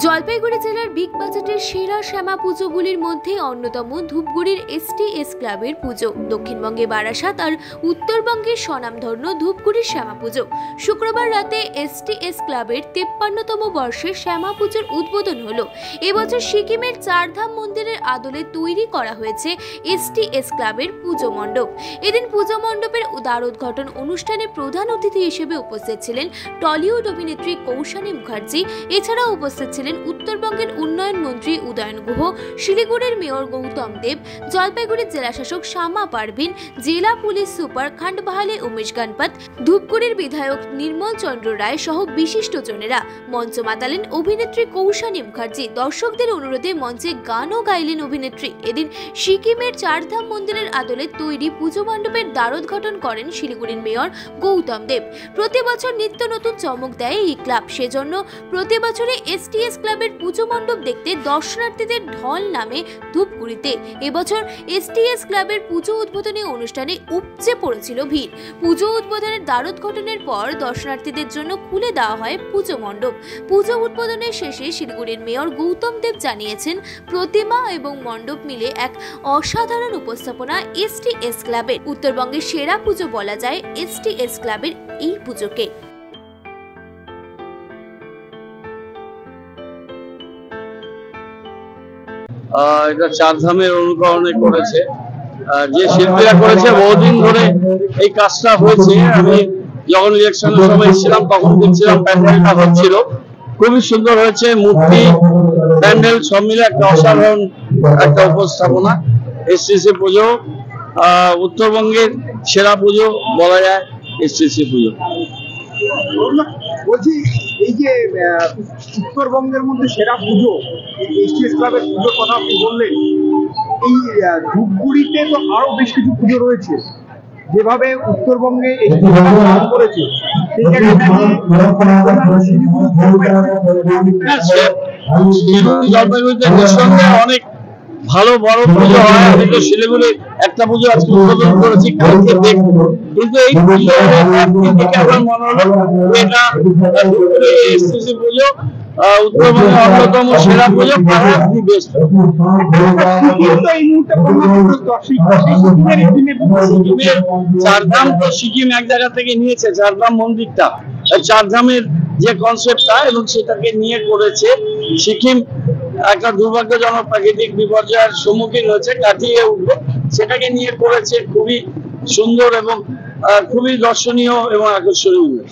জলপাইগুড়ি জেলার বিগ বাজেটের সেরা শ্যামা পুজোগুলির মধ্যে অন্যতম ধূপগুড়ির STS ক্লাবের পুজো। দক্ষিণবঙ্গে বারাসাত আর উত্তরবঙ্গের স্বনামধন্য ধূপগুড়ির শ্যামা পুজো। শুক্রবার রাতে STS ক্লাবের 53তম বর্ষের শ্যামা পুজোর উদ্বোধন হলো। এবছর সিকিমের চারধাম মন্দিরের আদলে তৈরি করা হয়েছে STS ক্লাবের পুজো মণ্ডপ। এদিন পুজো মণ্ডপের দ্বারোদ্ঘাটন অনুষ্ঠানে প্রধান অতিথি হিসেবে উপস্থিত ছিলেন টলিউড অভিনেত্রী কৌশানী মুখার্জি। এছাড়াও উপস্থিত ছিলেন উত্তরবঙ্গের উন্নয়ন মন্ত্রী উদয়ন গুহ, শিলিগুড়ির মেয়র গৌতম দেব, জলপাইগুড়ির জেলাশাসক শ্যামা পারভিন, জেলা পুলিশ সুপার খান্ডবাহালি উমেশ গণপত, ধূপগুড়ির বিধায়ক নির্মল চন্দ্র রায় সহ বিশিষ্টজনেরা। মঞ্চ মাতালেন অভিনেত্রী কৌশানী মুখার্জি। দর্শকদের অনুরোধে মঞ্চে গানও গাইলেন অভিনেত্রী। এদিন সিকিমের চারধাম মন্দিরের আদলে তৈরি পুজো মণ্ডপের দ্বারোদ্ঘাটন করেন শিলিগুড়ির মেয়র গৌতম দেব। প্রতি বছর নিত্য নতুন চমক দেয় এই ক্লাব, সেজন্য প্রতি বছরে STS ক্লাবের পুজো মণ্ডপ দেখতে দর্শনার্থীদের ঢল নামে ধূপগুড়িতে। এবছর STS ক্লাবের পুজো উদ্বোধনী অনুষ্ঠানে উপচে পড়েছিল ভিড়। পুজো উদ্বোধনের দ্বারোদ্ঘাটনের পর দর্শনার্থীদের জন্য খুলে দেওয়া হয় পুজো মণ্ডপ। পুজো উদ্বোধনের শেষে শিলিগুড়ির মেয়র গৌতম দেব জানিয়েছেন, প্রতিমা এবং মণ্ডপ মিলে এক অসাধারণ উপস্থাপনা STS ক্লাবের। উত্তরবঙ্গের সেরা পুজো বলা যায় STS ক্লাবের এই পুজোকে। এটা চারধামের অনুকরণে করেছে, যে শিল্পীরা করেছে বহুদিন ধরে এই কাজটা হয়েছে। আমি যখন ইলেকশনের সময় ছিলাম তখন দেখছিলাম প্যান্ডেলটা হচ্ছিল, খুবই সুন্দর হয়েছে। মূর্তি, প্যান্ডেল সব মিলে একটা অসাধারণ একটা উপস্থাপনা। STC পুজো উত্তরবঙ্গের সেরা পুজো বলা যায় STC পুজো। বলছি, এই যে উত্তরবঙ্গের মধ্যে সেরা পুজো STS ক্লাবের পুজোর কথা আপনি বললেন, এই ধূপগুড়িতে তো আরো বেশ কিছু পুজো রয়েছে। যেভাবে উত্তরবঙ্গে করেছে জলপাইগুড়িতে নিঃসন্দেহে অনেক ভালো বড় পুজো হয়। আমি তো শিলিগুড়ির একটা পুজো আজকে উদ্বোধন করেছি, কালকে দেখবো। কিন্তু এই পুজো আমার মনে হলো এটা STC পুজো উত্তরবঙ্গের অন্যতম সেরা পুজো, চারধাম তো সিকিম এক জায়গা থেকে নিয়েছে, চারধাম মন্দিরটা চারধামের যে কনসেপ্টটা এবং সেটাকে নিয়ে করেছে। সিকিম একটা দুর্ভাগ্যজনক প্রাকৃতিক বিপর্যয়ের সম্মুখীন হয়েছে, কাটিয়ে উঠবে সেটাকে নিয়ে করেছে। খুবই সুন্দর এবং খুবই দর্শনীয় এবং আকর্ষণীয়।